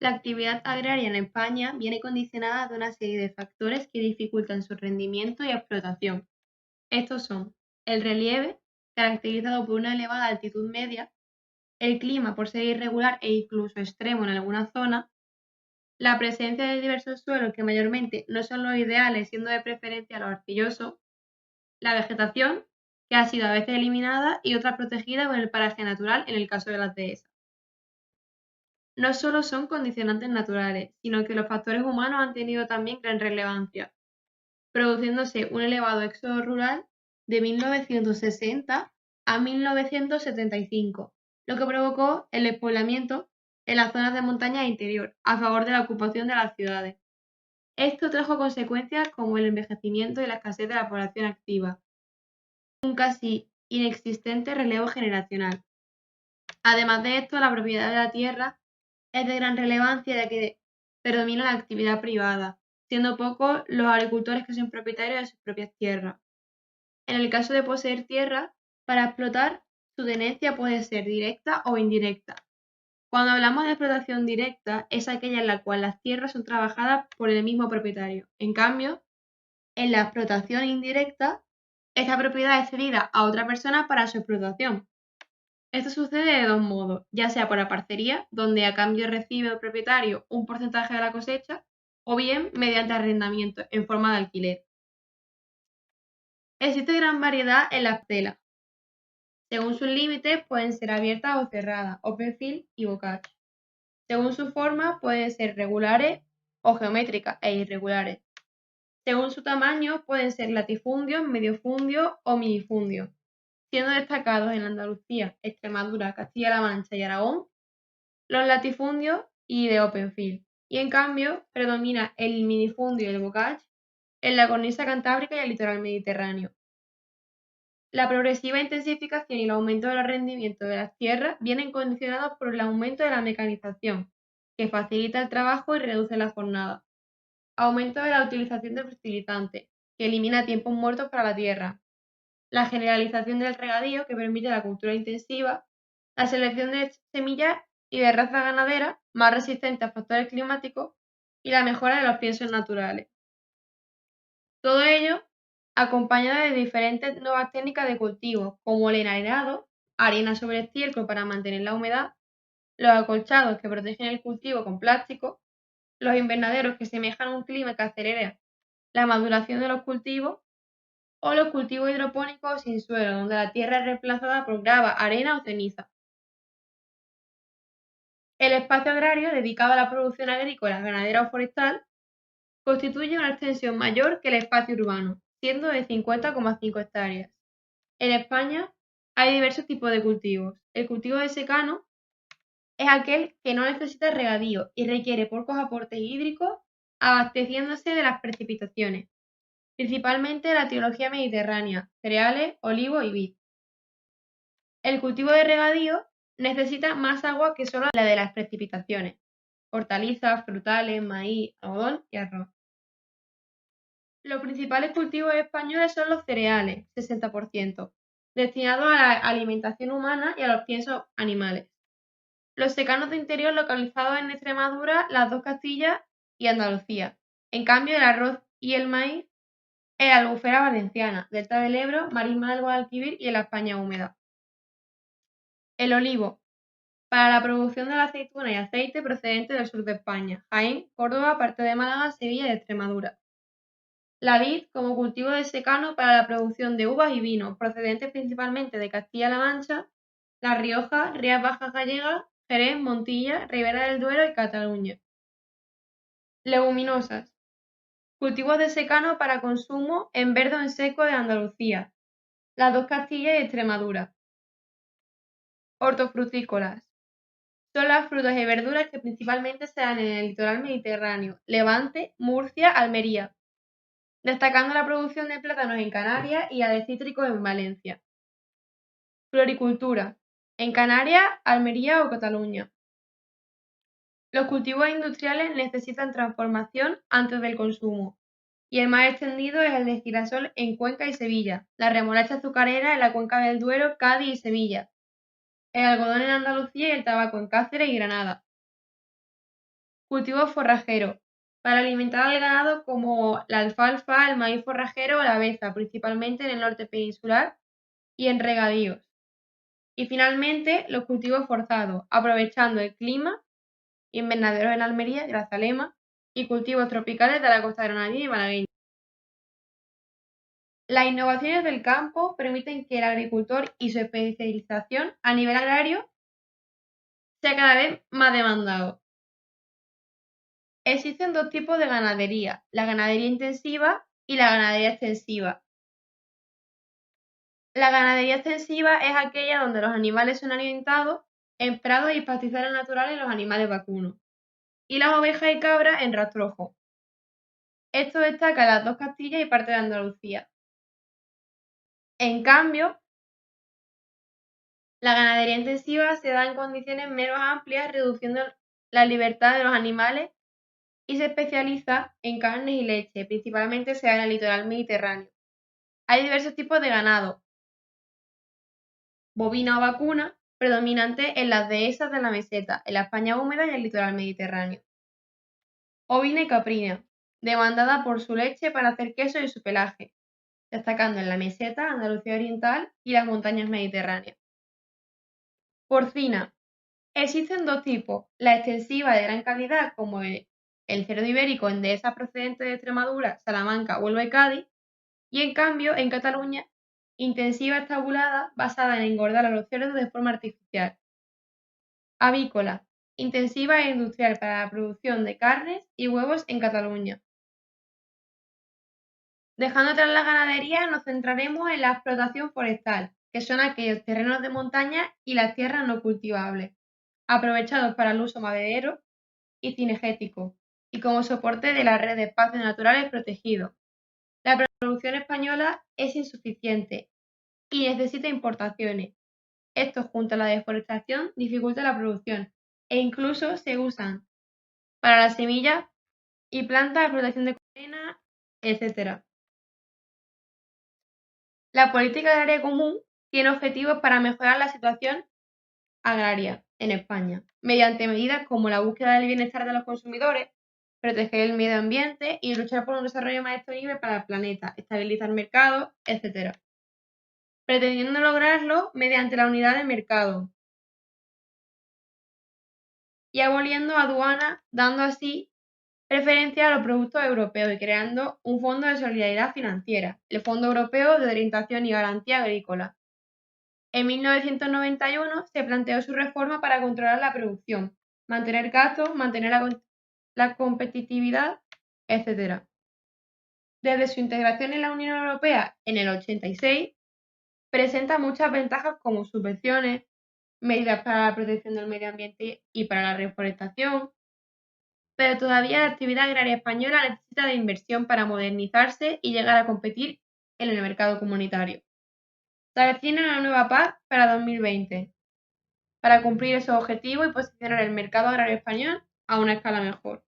La actividad agraria en España viene condicionada de una serie de factores que dificultan su rendimiento y explotación. Estos son el relieve, caracterizado por una elevada altitud media, el clima por ser irregular e incluso extremo en algunas zonas, la presencia de diversos suelos que mayormente no son los ideales, siendo de preferencia los arcillosos, la vegetación, que ha sido a veces eliminada y otras protegidas con el paraje natural en el caso de las dehesas. No solo son condicionantes naturales, sino que los factores humanos han tenido también gran relevancia, produciéndose un elevado éxodo rural de 1960 a 1975, lo que provocó el despoblamiento en las zonas de montaña e interior, a favor de la ocupación de las ciudades. Esto trajo consecuencias como el envejecimiento y la escasez de la población activa, un casi inexistente relevo generacional. Además de esto, la propiedad de la tierra es de gran relevancia ya que predomina la actividad privada, siendo pocos los agricultores que son propietarios de sus propias tierras. En el caso de poseer tierra, para explotar, su tenencia puede ser directa o indirecta. Cuando hablamos de explotación directa, es aquella en la cual las tierras son trabajadas por el mismo propietario. En cambio, en la explotación indirecta, esta propiedad es cedida a otra persona para su explotación. Esto sucede de dos modos, ya sea por la parcería, donde a cambio recibe el propietario un porcentaje de la cosecha, o bien mediante arrendamiento en forma de alquiler. Existe gran variedad en las telas. Según sus límites pueden ser abiertas o cerradas, open field y bocage. Según su forma pueden ser regulares o geométricas e irregulares. Según su tamaño pueden ser latifundios, mediofundios o minifundios, siendo destacados en Andalucía, Extremadura, Castilla-La Mancha y Aragón los latifundios y de open field, y en cambio predomina el minifundio y el bocage en la cornisa cantábrica y el litoral mediterráneo. La progresiva intensificación y el aumento de los rendimientos de las tierras vienen condicionados por el aumento de la mecanización, que facilita el trabajo y reduce la jornada. Aumento de la utilización de fertilizantes, que elimina tiempos muertos para la tierra. La generalización del regadío, que permite la cultura intensiva. La selección de semillas y de razas ganaderas más resistentes a factores climáticos. Y la mejora de los piensos naturales. Todo ello acompañado de diferentes nuevas técnicas de cultivo, como el enharinado, arena sobre estiércol para mantener la humedad, los acolchados que protegen el cultivo con plástico, los invernaderos que semejan a un clima que acelera la maduración de los cultivos, o los cultivos hidropónicos sin suelo, donde la tierra es reemplazada por grava, arena o ceniza. El espacio agrario dedicado a la producción agrícola, ganadera o forestal constituye una extensión mayor que el espacio urbano, siendo de 50,5 hectáreas. En España hay diversos tipos de cultivos. El cultivo de secano es aquel que no necesita regadío y requiere pocos aportes hídricos, abasteciéndose de las precipitaciones, principalmente de la tipología mediterránea, cereales, olivo y vid. El cultivo de regadío necesita más agua que solo la de las precipitaciones, hortalizas, frutales, maíz, algodón y arroz. Los principales cultivos españoles son los cereales, 60%, destinados a la alimentación humana y a los piensos animales. Los secanos de interior localizados en Extremadura, las dos Castillas y Andalucía. En cambio, el arroz y el maíz en la albufera valenciana, delta del Ebro, marisma del Guadalquivir y en la España húmeda. El olivo, para la producción de la aceituna y aceite procedente del sur de España, Jaén, Córdoba, parte de Málaga, Sevilla y Extremadura. La vid como cultivo de secano para la producción de uvas y vino, procedentes principalmente de Castilla-La Mancha, La Rioja, Rías Bajas Gallegas, Jerez, Montilla, Ribera del Duero y Cataluña. Leguminosas. Cultivos de secano para consumo en verde o en seco de Andalucía, las dos Castillas y Extremadura. Hortofrutícolas. Son las frutas y verduras que principalmente se dan en el litoral mediterráneo, Levante, Murcia, Almería, destacando la producción de plátanos en Canarias y la de cítricos en Valencia. Floricultura, en Canarias, Almería o Cataluña. Los cultivos industriales necesitan transformación antes del consumo, y el más extendido es el de girasol en Cuenca y Sevilla, la remolacha azucarera en la cuenca del Duero, Cádiz y Sevilla, el algodón en Andalucía y el tabaco en Cáceres y Granada. Cultivos forrajeros, para alimentar al ganado como la alfalfa, el maíz forrajero o la aveza, principalmente en el norte peninsular y en regadíos. Y finalmente, los cultivos forzados, aprovechando el clima, invernaderos en Almería, Grazalema, y cultivos tropicales de la costa granadina y malagueña. Las innovaciones del campo permiten que el agricultor y su especialización a nivel agrario sea cada vez más demandado. Existen dos tipos de ganadería, la ganadería intensiva y la ganadería extensiva. La ganadería extensiva es aquella donde los animales son alimentados en prados y pastizales naturales los animales vacunos, y las ovejas y cabras en rastrojos. Esto destaca en las dos Castillas y parte de Andalucía. En cambio, la ganadería intensiva se da en condiciones menos amplias, reduciendo la libertad de los animales y se especializa en carnes y leche, principalmente se da en el litoral mediterráneo. Hay diversos tipos de ganado, bovina o vacuna, predominante en las dehesas de la meseta, en la España húmeda y el litoral mediterráneo. Ovina y caprina, demandada por su leche para hacer queso y su pelaje, destacando en la meseta, Andalucía Oriental y las montañas mediterráneas. Porcina. Existen dos tipos, la extensiva de gran calidad como el cerdo ibérico en dehesas procedentes de Extremadura, Salamanca, Huelva y Cádiz, y en cambio en Cataluña, intensiva estabulada basada en engordar a los cerdos de forma artificial. Avícola, intensiva e industrial para la producción de carnes y huevos en Cataluña. Dejando atrás la ganadería, nos centraremos en la explotación forestal, que son aquellos terrenos de montaña y las tierras no cultivables, aprovechados para el uso maderero y cinegético, y como soporte de la red de espacios naturales protegidos. La producción española es insuficiente y necesita importaciones. Esto, junto a la deforestación, dificulta la producción e incluso se usan para las semillas y plantas de protección de cadena, etc. La política agraria común tiene objetivos para mejorar la situación agraria en España, mediante medidas como la búsqueda del bienestar de los consumidores, proteger el medio ambiente y luchar por un desarrollo más sostenible para el planeta, estabilizar mercados, etc. Pretendiendo lograrlo mediante la unidad de mercado y aboliendo aduanas, dando así preferencia a los productos europeos y creando un fondo de solidaridad financiera, el Fondo Europeo de Orientación y Garantía Agrícola. En 1991 se planteó su reforma para controlar la producción, mantener gastos, mantener la competitividad, etc. Desde su integración en la Unión Europea en el 86, presenta muchas ventajas como subvenciones, medidas para la protección del medio ambiente y para la reforestación, pero todavía la actividad agraria española necesita de inversión para modernizarse y llegar a competir en el mercado comunitario. Se avecina una nueva PAC para 2020, para cumplir esos objetivos y posicionar el mercado agrario español a una escala mejor.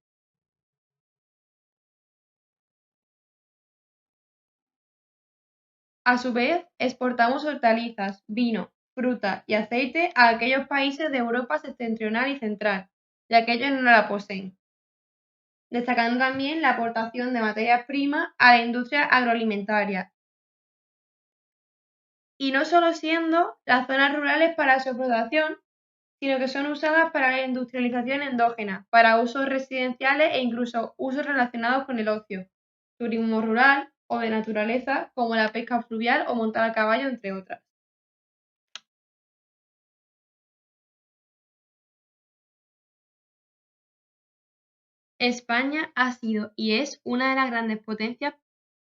A su vez, exportamos hortalizas, vino, fruta y aceite a aquellos países de Europa septentrional y central, ya que ellos no la poseen, destacando también la aportación de materias primas a la industria agroalimentaria, y no solo siendo las zonas rurales para su explotación, sino que son usadas para la industrialización endógena, para usos residenciales e incluso usos relacionados con el ocio, turismo rural o de naturaleza como la pesca fluvial o montar a caballo, entre otras. España ha sido y es una de las grandes potencias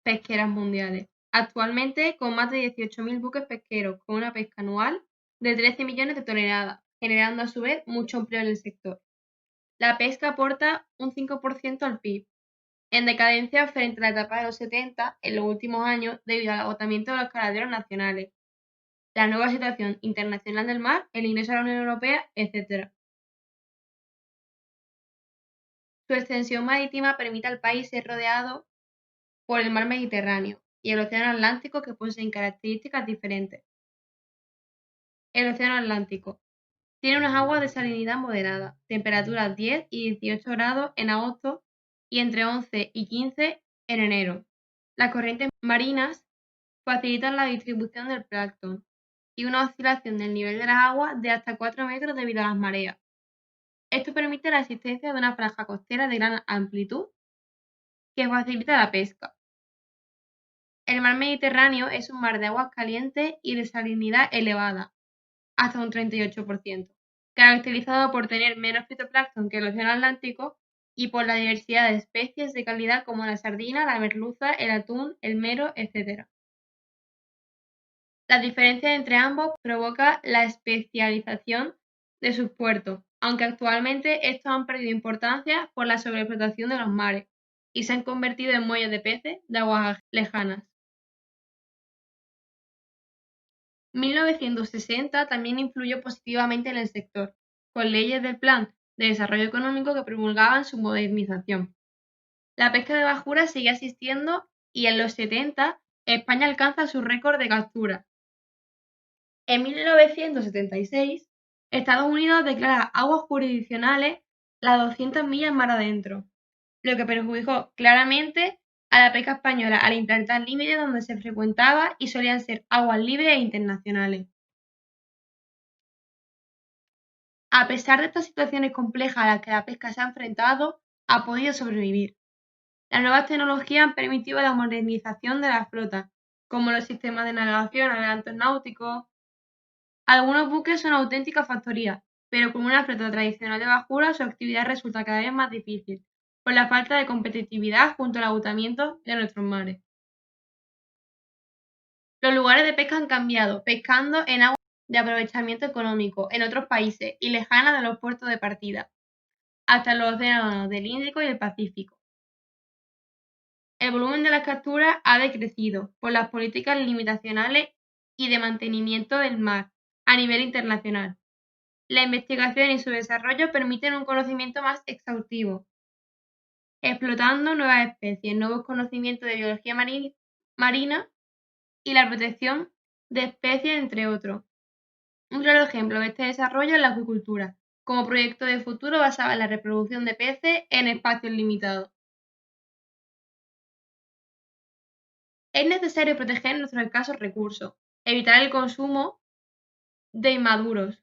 pesqueras mundiales, actualmente con más de 18.000 buques pesqueros, con una pesca anual de 13 millones de toneladas, generando a su vez mucho empleo en el sector. La pesca aporta un 5% al PIB, en decadencia frente a la etapa de los 70 en los últimos años debido al agotamiento de los caladeros nacionales, la nueva situación internacional del mar, el ingreso a la Unión Europea, etc. Su extensión marítima permite al país ser rodeado por el mar Mediterráneo y el océano Atlántico, que poseen características diferentes. El océano Atlántico. Tiene unas aguas de salinidad moderada, temperaturas 10 y 18 grados en agosto y entre 11 y 15 en enero. Las corrientes marinas facilitan la distribución del plancton y una oscilación del nivel de las aguas de hasta 4 metros debido a las mareas. Esto permite la existencia de una franja costera de gran amplitud que facilita la pesca. El mar Mediterráneo es un mar de aguas calientes y de salinidad elevada, hasta un 38%, caracterizado por tener menos fitoplancton que el océano Atlántico y por la diversidad de especies de calidad como la sardina, la merluza, el atún, el mero, etc. Las diferencias entre ambos provoca la especialización de sus puertos, aunque actualmente estos han perdido importancia por la sobreexplotación de los mares y se han convertido en muelles de peces de aguas lejanas. 1960 también influyó positivamente en el sector, con leyes del Plan de Desarrollo Económico que promulgaban su modernización. La pesca de bajura sigue existiendo y en los 70 España alcanza su récord de captura. En 1976, Estados Unidos declara aguas jurisdiccionales las 200 millas mar adentro, lo que perjudicó claramente a la pesca española al implantar límites donde se frecuentaba y solían ser aguas libres e internacionales. A pesar de estas situaciones complejas a las que la pesca se ha enfrentado, ha podido sobrevivir. Las nuevas tecnologías han permitido la modernización de la flota, como los sistemas de navegación, adelantos náuticos. Algunos buques son auténticas factorías, pero con una flota tradicional de bajura su actividad resulta cada vez más difícil, por la falta de competitividad junto al agotamiento de nuestros mares. Los lugares de pesca han cambiado, pescando en aguas de aprovechamiento económico en otros países y lejanas de los puertos de partida, hasta los océanos del Índico y el Pacífico. El volumen de las capturas ha decrecido por las políticas limitacionales y de mantenimiento del mar a nivel internacional. La investigación y su desarrollo permiten un conocimiento más exhaustivo, explotando nuevas especies, nuevos conocimientos de biología marina y la protección de especies, entre otros. Un claro ejemplo de este desarrollo es la acuicultura, como proyecto de futuro basado en la reproducción de peces en espacios limitados. Es necesario proteger nuestros escasos recursos, evitar el consumo de inmaduros,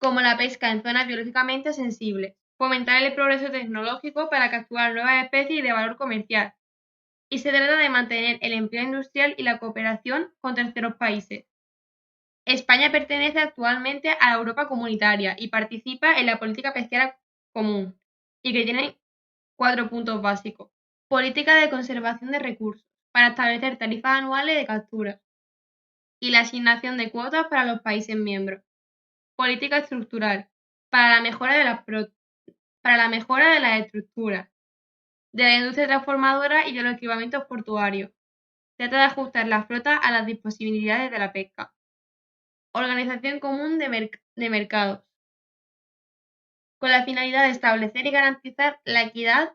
como la pesca en zonas biológicamente sensibles, fomentar el progreso tecnológico para capturar nuevas especies de valor comercial, y se trata de mantener el empleo industrial y la cooperación con terceros países. España pertenece actualmente a la Europa comunitaria y participa en la política pesquera común, y que tiene 4 puntos básicos. Política de conservación de recursos, para establecer tarifas anuales de captura, y la asignación de cuotas para los países miembros. Política estructural, para la mejora de las estructuras, de la industria transformadora y de los equipamientos portuarios. Trata de ajustar la flota a las disponibilidades de la pesca. Organización común de mercados, con la finalidad de establecer y garantizar la equidad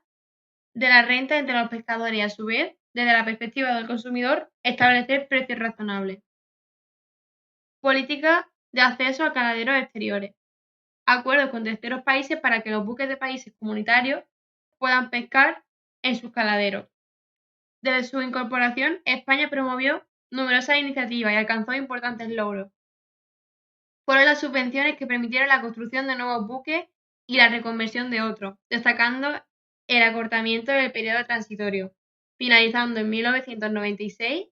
de la renta entre los pescadores y, a su vez, desde la perspectiva del consumidor, establecer precios razonables. Política de acceso a caladeros exteriores. Acuerdos con terceros países para que los buques de países comunitarios puedan pescar en sus caladeros. Desde su incorporación, España promovió numerosas iniciativas y alcanzó importantes logros. Fueron las subvenciones que permitieron la construcción de nuevos buques y la reconversión de otros, destacando el acortamiento del periodo transitorio, finalizando en 1996,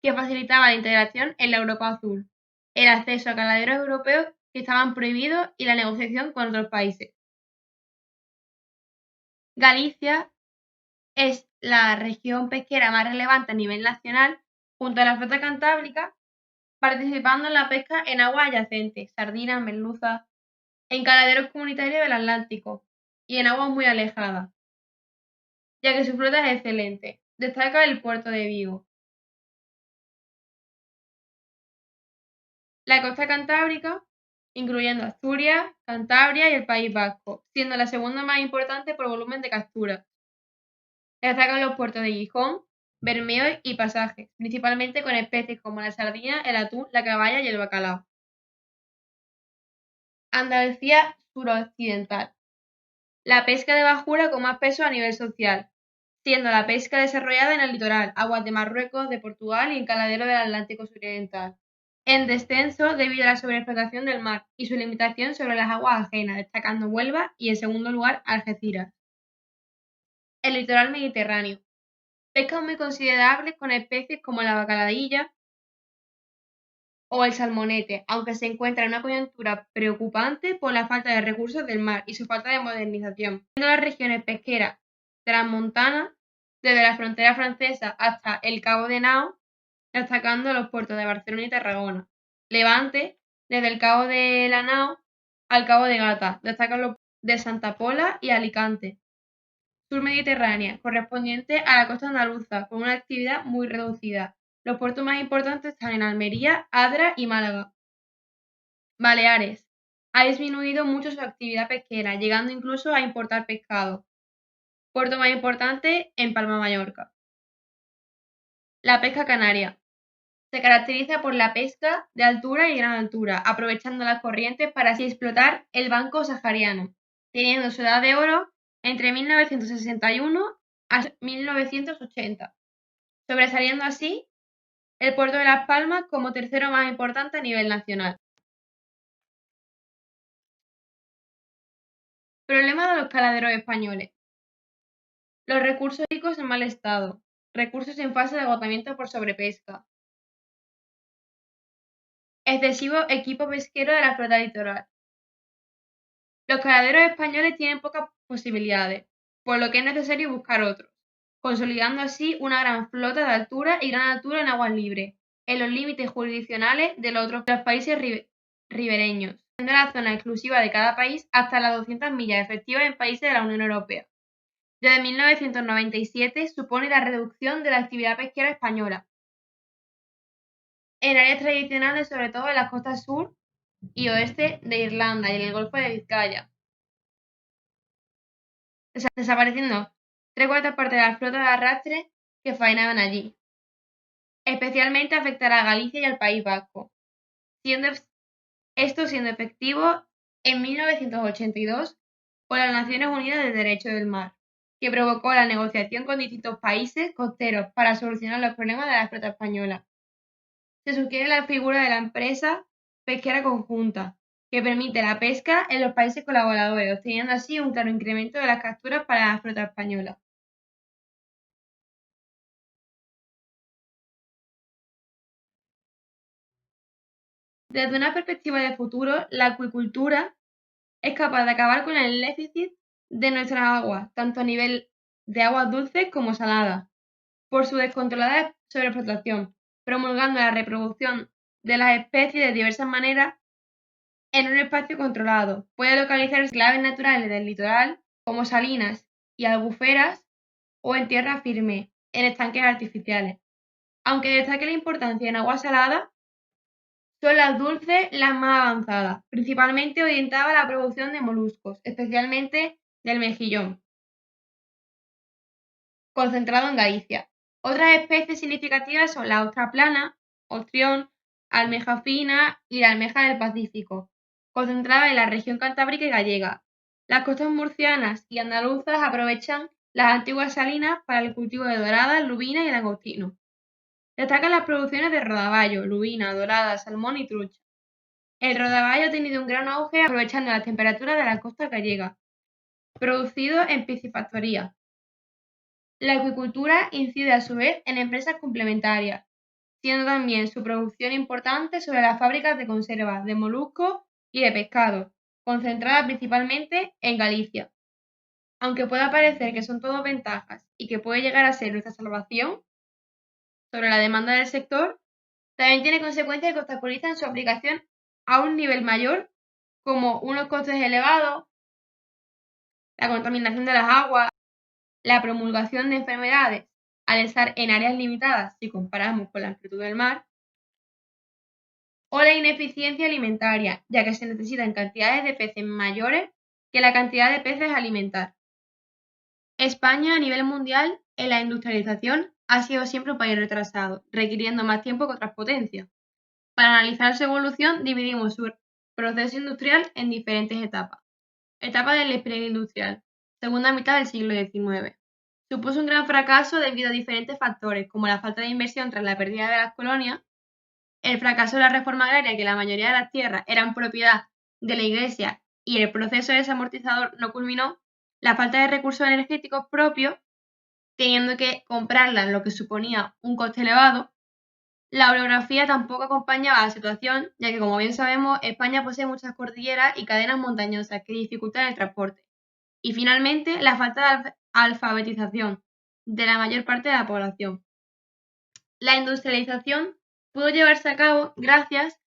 que facilitaba la integración en la Europa Azul, el acceso a caladeros europeos que estaban prohibidos y la negociación con otros países. Galicia es la región pesquera más relevante a nivel nacional, junto a la flota cantábrica, participando en la pesca en aguas adyacentes, sardinas, merluzas, en caladeros comunitarios del Atlántico y en aguas muy alejadas, ya que su flota es excelente. Destaca el puerto de Vigo. La costa cantábrica, incluyendo Asturias, Cantabria y el País Vasco, siendo la segunda más importante por volumen de captura. Destacan los puertos de Gijón, Bermeo y Pasajes, principalmente con especies como la sardina, el atún, la caballa y el bacalao. Andalucía suroccidental. La pesca de bajura con más peso a nivel social, siendo la pesca desarrollada en el litoral, aguas de Marruecos, de Portugal y en caladeros del Atlántico suroriental. En descenso debido a la sobreexplotación del mar y su limitación sobre las aguas ajenas, destacando Huelva y en segundo lugar Algeciras. El litoral mediterráneo. Pescas muy considerables con especies como la bacaladilla o el salmonete, aunque se encuentra en una coyuntura preocupante por la falta de recursos del mar y su falta de modernización. Siendo las regiones pesqueras transmontanas, desde la frontera francesa hasta el Cabo de Nao, destacando los puertos de Barcelona y Tarragona. Levante, desde el Cabo de la Nao al Cabo de Gata, destacan los de Santa Pola y Alicante. Sur mediterránea, correspondiente a la costa andaluza, con una actividad muy reducida. Los puertos más importantes están en Almería, Adra y Málaga. Baleares. Ha disminuido mucho su actividad pesquera, llegando incluso a importar pescado. Puerto más importante en Palma Mallorca. La pesca canaria. Se caracteriza por la pesca de altura y gran altura, aprovechando las corrientes para así explotar el banco sahariano, teniendo su edad de oro entre 1961 a 1980, sobresaliendo así el puerto de Las Palmas como tercero más importante a nivel nacional. Problema de los caladeros españoles. Los recursos hídricos en mal estado, recursos en fase de agotamiento por sobrepesca, excesivo equipo pesquero de la flota litoral. Los caladeros españoles tienen pocas posibilidades, por lo que es necesario buscar otros, consolidando así una gran flota de altura y gran altura en aguas libres, en los límites jurisdiccionales de los países ribereños, siendo la zona exclusiva de cada país hasta las 200 millas efectivas en países de la Unión Europea. Desde 1997 supone la reducción de la actividad pesquera española en áreas tradicionales, sobre todo en las costas sur y oeste de Irlanda y en el Golfo de Vizcaya, desapareciendo 3/4 de la flota de arrastre que faenaban allí. Especialmente afectará a Galicia y al País Vasco, siendo efectivo en 1982 por las Naciones Unidas de Derecho del Mar, que provocó la negociación con distintos países costeros para solucionar los problemas de la flota española. Se sugiere la figura de la empresa pesquera conjunta, que permite la pesca en los países colaboradores, obteniendo así un claro incremento de las capturas para la flota española. Desde una perspectiva de futuro, la acuicultura es capaz de acabar con el déficit de nuestras aguas, tanto a nivel de aguas dulces como saladas, por su descontrolada sobreexplotación, promulgando la reproducción de las especies de diversas maneras en un espacio controlado. Puede localizarse claves naturales del litoral, como salinas y albuferas, o en tierra firme, en estanques artificiales. Aunque destaque la importancia en agua salada, son las dulces las más avanzadas, principalmente orientadas a la producción de moluscos, especialmente del mejillón, concentrado en Galicia. Otras especies significativas son la ostra plana, ostrión, almeja fina y la almeja del Pacífico, concentrada en la región cantábrica y gallega. Las costas murcianas y andaluzas aprovechan las antiguas salinas para el cultivo de doradas, lubinas y langostino. Destacan las producciones de rodaballo, lubina, dorada, salmón y trucha. El rodaballo ha tenido un gran auge aprovechando las temperaturas de la costa gallega, producido en piscifactorías. La acuicultura incide a su vez en empresas complementarias, siendo también su producción importante sobre las fábricas de conserva de moluscos y de pescado, concentrada principalmente en Galicia. Aunque pueda parecer que son todo ventajas y que puede llegar a ser nuestra salvación sobre la demanda del sector, también tiene consecuencias que obstaculizan su aplicación a un nivel mayor, como unos costes elevados, la contaminación de las aguas, la promulgación de enfermedades al estar en áreas limitadas si comparamos con la amplitud del mar, o la ineficiencia alimentaria, ya que se necesitan cantidades de peces mayores que la cantidad de peces a alimentar. España a nivel mundial en la industrialización ha sido siempre un país retrasado, requiriendo más tiempo que otras potencias. Para analizar su evolución dividimos su proceso industrial en diferentes etapas. Etapa del despliegue industrial, segunda mitad del siglo XIX. Supuso un gran fracaso debido a diferentes factores, como la falta de inversión tras la pérdida de las colonias, el fracaso de la reforma agraria, que la mayoría de las tierras eran propiedad de la Iglesia y el proceso desamortizador no culminó, la falta de recursos energéticos propios, teniendo que comprarlas, lo que suponía un coste elevado. La orografía tampoco acompañaba la situación, ya que, como bien sabemos, España posee muchas cordilleras y cadenas montañosas que dificultan el transporte. Y finalmente, la falta de alfabetización de la mayor parte de la población. La industrialización pudo llevarse a cabo gracias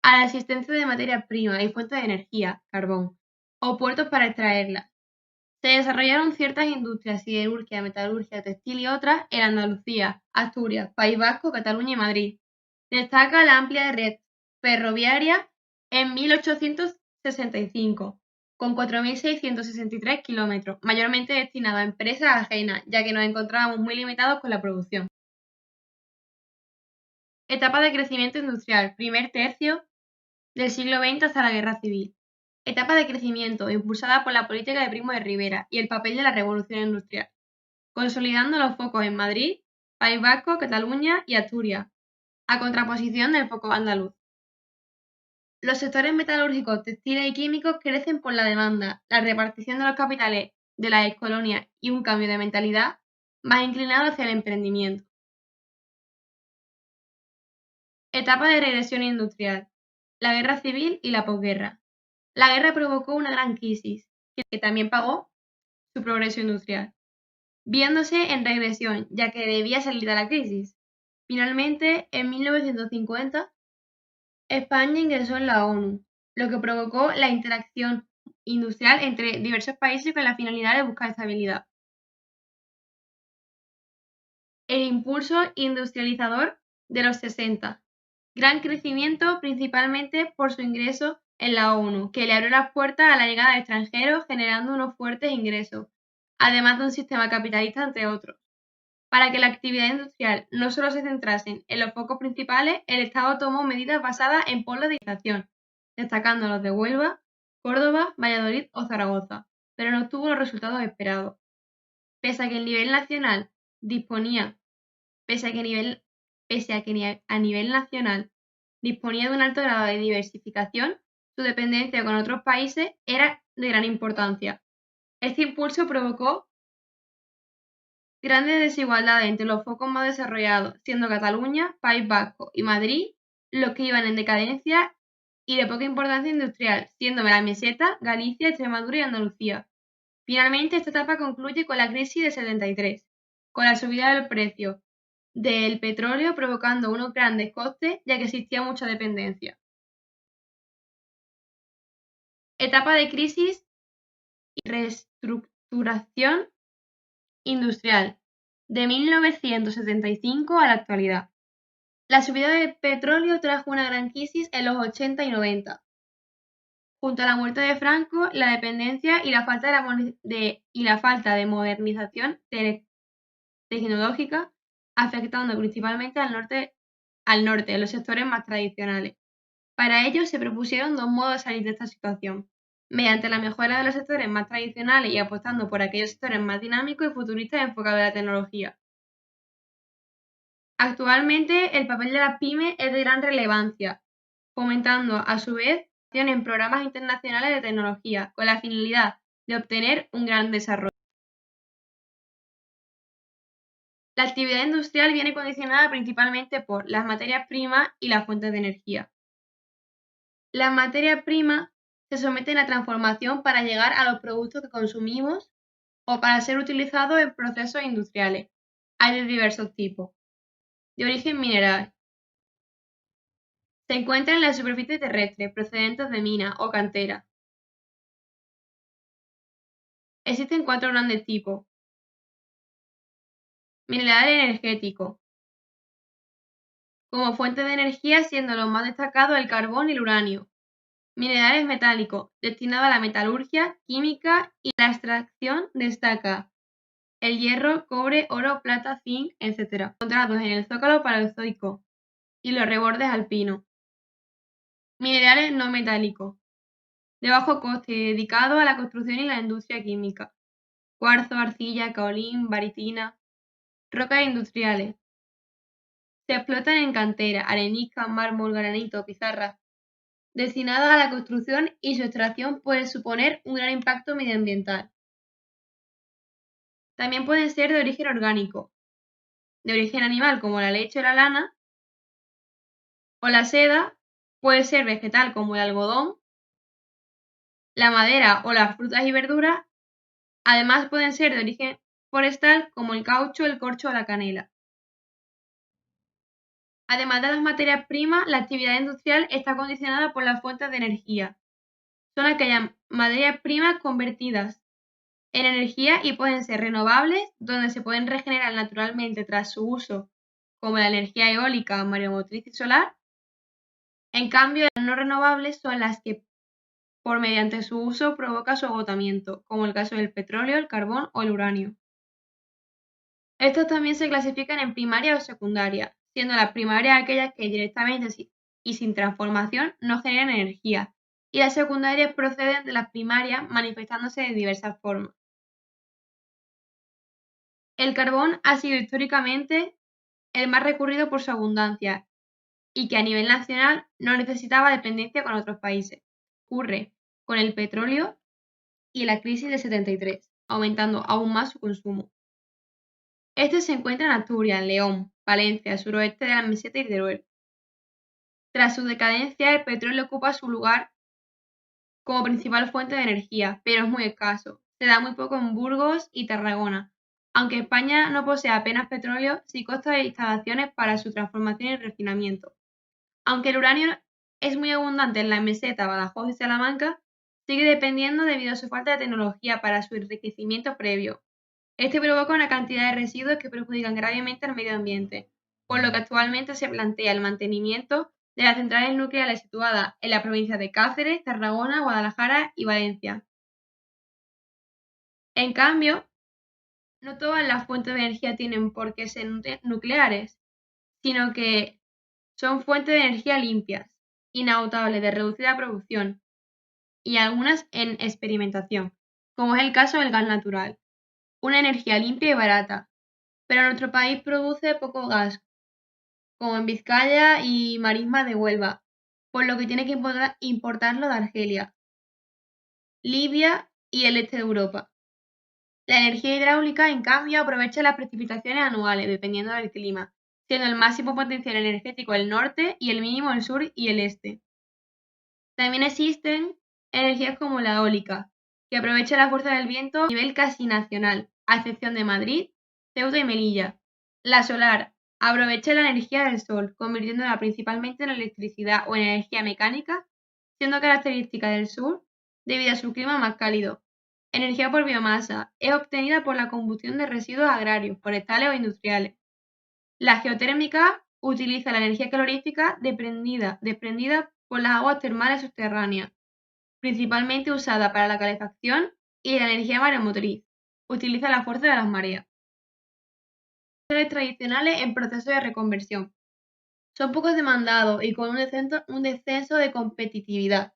a la existencia de materias primas y fuentes de energía, carbón, o puertos para extraerlas. Se desarrollaron ciertas industrias, siderurgia, metalurgia, textil y otras en Andalucía, Asturias, País Vasco, Cataluña y Madrid. Destaca la amplia red ferroviaria en 1865, con 4.663 kilómetros, mayormente destinada a empresas ajenas, ya que nos encontrábamos muy limitados con la producción. Etapa de crecimiento industrial, primer tercio del siglo XX hasta la Guerra Civil. Etapa de crecimiento impulsada por la política de Primo de Rivera y el papel de la revolución industrial, consolidando los focos en Madrid, País Vasco, Cataluña y Asturias, a contraposición del foco andaluz. Los sectores metalúrgicos, textiles y químicos crecen por la demanda, la repartición de los capitales de las excolonias y un cambio de mentalidad más inclinado hacia el emprendimiento. Etapa de regresión industrial, la guerra civil y la posguerra. La guerra provocó una gran crisis, que también pagó su progreso industrial, viéndose en regresión, ya que debía salir de la crisis. Finalmente, en 1950, España ingresó en la ONU, lo que provocó la interacción industrial entre diversos países con la finalidad de buscar estabilidad. El impulso industrializador de los 60. Gran crecimiento principalmente por su ingreso en la ONU, que le abrió las puertas a la llegada de extranjeros, generando unos fuertes ingresos, además de un sistema capitalista, entre otros. Para que la actividad industrial no solo se centrase en los focos principales, el Estado tomó medidas basadas en polos de industrialización, destacando los de Huelva, Córdoba, Valladolid o Zaragoza, pero no obtuvo los resultados esperados. Pese a que a nivel nacional disponía de un alto grado de diversificación, su dependencia con otros países era de gran importancia. Este impulso provocó grandes desigualdades entre los focos más desarrollados, siendo Cataluña, País Vasco y Madrid los que iban en decadencia y de poca importancia industrial, siendo la meseta, Galicia, Extremadura y Andalucía. Finalmente, esta etapa concluye con la crisis de 73, con la subida del precio del petróleo provocando unos grandes costes, ya que existía mucha dependencia. Etapa de crisis y reestructuración industrial, de 1975 a la actualidad. La subida del petróleo trajo una gran crisis en los 80 y 90. Junto a la muerte de Franco, la dependencia y la falta de modernización tecnológica, afectando principalmente al norte, en los sectores más tradicionales. Para ello se propusieron dos modos de salir de esta situación: mediante la mejora de los sectores más tradicionales y apostando por aquellos sectores más dinámicos y futuristas enfocados en la tecnología. Actualmente, el papel de las pymes es de gran relevancia, fomentando a su vez en programas internacionales de tecnología, con la finalidad de obtener un gran desarrollo. La actividad industrial viene condicionada principalmente por las materias primas y las fuentes de energía. Las materias primas se someten a transformación para llegar a los productos que consumimos o para ser utilizados en procesos industriales. Hay de diversos tipos. De origen mineral. Se encuentran en la superficie terrestre, procedentes de minas o canteras. Existen 4 grandes tipos. Mineral energético. Como fuente de energía, siendo los más destacados el carbón y el uranio. Minerales metálicos, destinados a la metalurgia, química y la extracción, destaca el hierro, cobre, oro, plata, zinc, etc., encontrados en el zócalo paleozoico y los rebordes alpinos. Minerales no metálicos, de bajo coste y dedicados a la construcción y la industria química. Cuarzo, arcilla, caolín, baritina. Rocas industriales. Se explotan en cantera, arenisca, mármol, granito, pizarra, destinadas a la construcción, y su extracción puede suponer un gran impacto medioambiental. También pueden ser de origen orgánico, de origen animal como la leche o la lana, o la seda, puede ser vegetal como el algodón, la madera o las frutas y verduras. Además pueden ser de origen forestal como el caucho, el corcho o la canela. Además de las materias primas, la actividad industrial está condicionada por las fuentes de energía. Son aquellas materias primas convertidas en energía y pueden ser renovables, donde se pueden regenerar naturalmente tras su uso, como la energía eólica, mareomotriz y solar. En cambio, las no renovables son las que, por mediante su uso, provoca su agotamiento, como el caso del petróleo, el carbón o el uranio. Estos también se clasifican en primaria o secundaria, siendo las primarias aquellas que directamente y sin transformación no generan energía, y las secundarias proceden de las primarias manifestándose de diversas formas. El carbón ha sido históricamente el más recurrido por su abundancia y que a nivel nacional no necesitaba dependencia con otros países. Ocurre con el petróleo y la crisis del 73, aumentando aún más su consumo. Este se encuentra en Asturias, León, Valencia, suroeste de la meseta y Teruel. Tras su decadencia, el petróleo ocupa su lugar como principal fuente de energía, pero es muy escaso. Se da muy poco en Burgos y Tarragona. Aunque España no posee apenas petróleo, sí consta de instalaciones para su transformación y refinamiento. Aunque el uranio es muy abundante en la meseta, Badajoz y Salamanca, sigue dependiendo debido a su falta de tecnología para su enriquecimiento previo. Este provoca una cantidad de residuos que perjudican gravemente al medio ambiente, por lo que actualmente se plantea el mantenimiento de las centrales nucleares situadas en las provincias de Cáceres, Tarragona, Guadalajara y Valencia. En cambio, no todas las fuentes de energía tienen por qué ser nucleares, sino que son fuentes de energía limpias, inagotables, de reducida producción, y algunas en experimentación, como es el caso del gas natural, una energía limpia y barata. Pero nuestro país produce poco gas, como en Vizcaya y Marismas de Huelva, por lo que tiene que importarlo de Argelia, Libia y el este de Europa. La energía hidráulica, en cambio, aprovecha las precipitaciones anuales, dependiendo del clima, siendo el máximo potencial energético el norte y el mínimo el sur y el este. También existen energías como la eólica, que aprovecha la fuerza del viento a nivel casi nacional, a excepción de Madrid, Ceuta y Melilla. La solar aprovecha la energía del sol, convirtiéndola principalmente en electricidad o en energía mecánica, siendo característica del sur debido a su clima más cálido. Energía por biomasa es obtenida por la combustión de residuos agrarios, forestales o industriales. La geotérmica utiliza la energía calorífica desprendida por las aguas termales subterráneas, principalmente usada para la calefacción, y la energía mareomotriz utiliza la fuerza de las mareas. Tradicionales en proceso de reconversión. Son poco demandados y con un descenso de competitividad,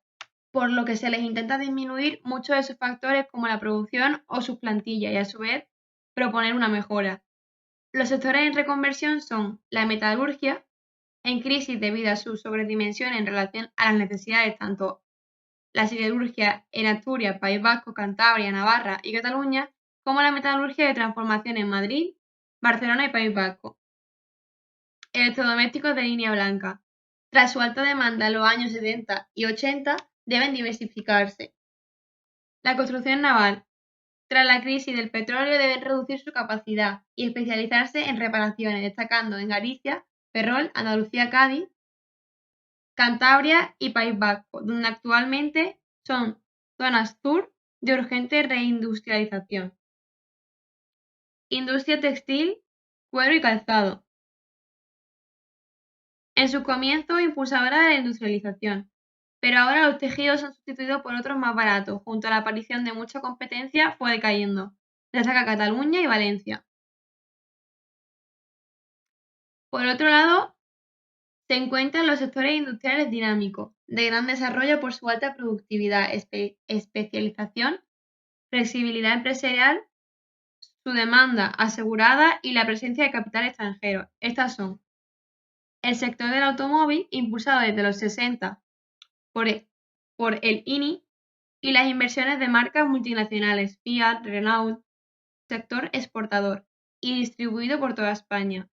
por lo que se les intenta disminuir muchos de sus factores como la producción o sus plantillas y a su vez proponer una mejora. Los sectores en reconversión son la metalurgia, en crisis debido a su sobredimensión en relación a las necesidades tanto la siderurgia en Asturias, País Vasco, Cantabria, Navarra y Cataluña, como la metalurgia de transformación en Madrid, Barcelona y País Vasco. Electrodomésticos de línea blanca. Tras su alta demanda en los años 70 y 80, deben diversificarse. La construcción naval. Tras la crisis del petróleo deben reducir su capacidad y especializarse en reparaciones, destacando en Galicia, Ferrol, Andalucía, Cádiz, Cantabria y País Vasco, donde actualmente son zonas sur de urgente reindustrialización. Industria textil, cuero y calzado. En sus comienzos impulsadora de la industrialización, pero ahora los tejidos son sustituidos por otros más baratos, junto a la aparición de mucha competencia fue decayendo. Destaca Cataluña y Valencia. Por otro lado, Se encuentran los sectores industriales dinámicos, de gran desarrollo por su alta productividad, especialización, flexibilidad empresarial, su demanda asegurada y la presencia de capital extranjero. Estas son el sector del automóvil, impulsado desde los 60 por el INI, y las inversiones de marcas multinacionales Fiat, Renault, sector exportador y distribuido por toda España.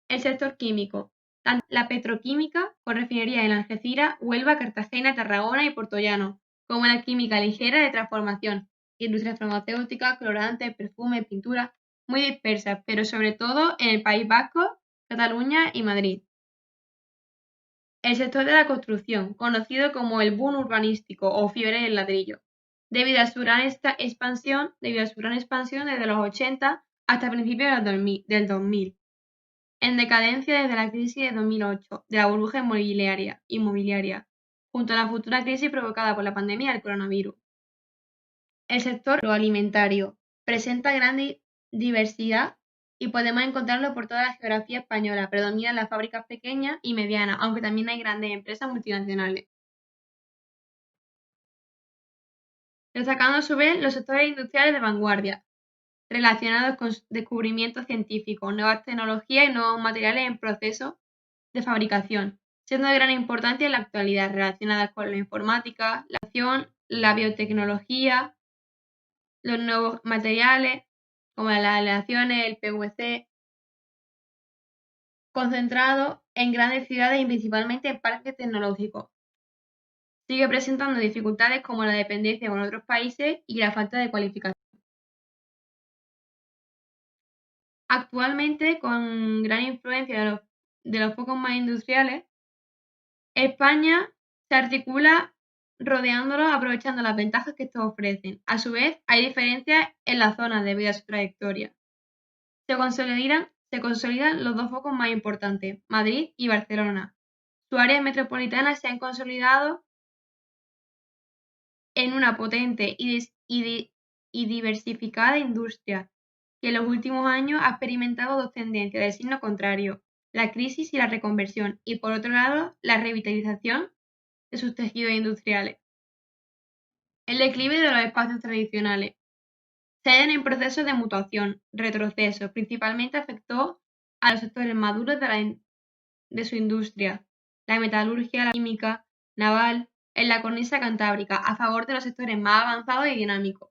El sector químico, tanto la petroquímica, con refinerías en Algeciras, Huelva, Cartagena, Tarragona y Puertollano, como la química ligera de transformación, industria farmacéutica, colorantes, perfumes, pintura, muy dispersas, pero sobre todo en el País Vasco, Cataluña y Madrid. El sector de la construcción, conocido como el boom urbanístico o fiebre del ladrillo, debido a su gran expansión desde los 80 hasta principios del 2000, en decadencia desde la crisis de 2008 de la burbuja inmobiliaria, junto a la futura crisis provocada por la pandemia del coronavirus. El sector agroalimentario presenta gran diversidad y podemos encontrarlo por toda la geografía española. Predominan las fábricas pequeñas y medianas, aunque también hay grandes empresas multinacionales. Destacando a su vez los sectores industriales de vanguardia, relacionados con descubrimientos científicos, nuevas tecnologías y nuevos materiales en proceso de fabricación, siendo de gran importancia en la actualidad, relacionadas con la informática, la acción, la biotecnología, los nuevos materiales, como las aleaciones, el PVC, concentrado en grandes ciudades y principalmente en parques tecnológicos. Sigue presentando dificultades como la dependencia con otros países y la falta de cualificación. Actualmente, con gran influencia de los focos más industriales, España se articula rodeándolos, aprovechando las ventajas que estos ofrecen. A su vez, hay diferencias en las zonas debido a su trayectoria. Se consolidan los dos focos más importantes, Madrid y Barcelona. Su área metropolitana se han consolidado en una potente y diversificada industria, que en los últimos años ha experimentado dos tendencias de signo contrario, la crisis y la reconversión, y por otro lado, la revitalización de sus tejidos industriales. El declive de los espacios tradicionales. Se hallan en proceso de mutación, retroceso, principalmente afectó a los sectores maduros de su industria, la metalurgia, la química, naval, en la cornisa cantábrica, a favor de los sectores más avanzados y dinámicos.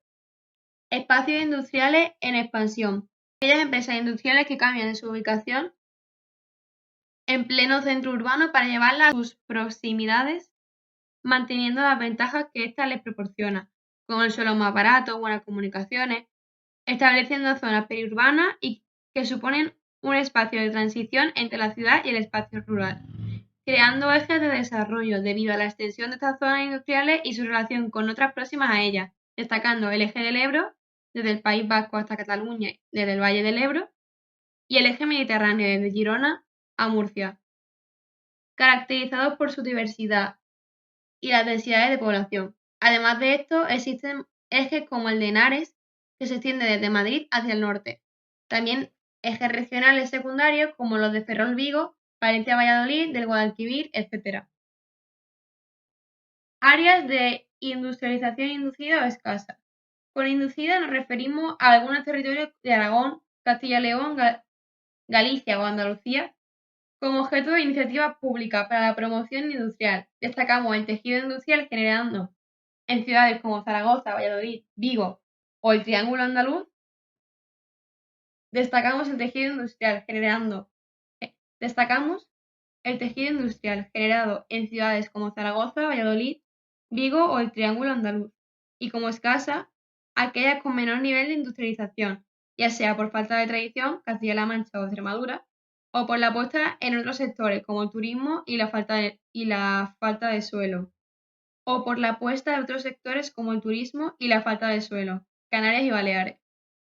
Espacios industriales en expansión. Aquellas empresas industriales que cambian de su ubicación en pleno centro urbano para llevarlas a sus proximidades, manteniendo las ventajas que ésta les proporciona, como el suelo más barato, buenas comunicaciones, estableciendo zonas periurbanas y que suponen un espacio de transición entre la ciudad y el espacio rural, creando ejes de desarrollo debido a la extensión de estas zonas industriales y su relación con otras próximas a ellas, destacando el eje del Ebro, desde el País Vasco hasta Cataluña, desde el Valle del Ebro, y el eje mediterráneo, desde Girona a Murcia, caracterizados por su diversidad y las densidades de población. Además de esto, existen ejes como el de Henares, que se extiende desde Madrid hacia el norte. También ejes regionales secundarios como los de Ferrol Vigo, Valencia-Valladolid, del Guadalquivir, etc. Áreas de industrialización inducida o escasa. Con inducida nos referimos a algunos territorios de Aragón, Castilla y León, Galicia o Andalucía como objeto de iniciativas públicas para la promoción industrial. Destacamos el tejido industrial generando en ciudades como Zaragoza, Valladolid, Vigo o el Triángulo Andaluz. Destacamos el tejido industrial generado en ciudades como Zaragoza, Valladolid, Vigo o el Triángulo Andaluz, y como escasa, aquellas con menor nivel de industrialización, ya sea por falta de tradición, Castilla-La Mancha o Extremadura, o por la apuesta en otros sectores como el turismo y la falta de suelo, o por la apuesta de otros sectores como el turismo y la falta de suelo, Canarias y Baleares.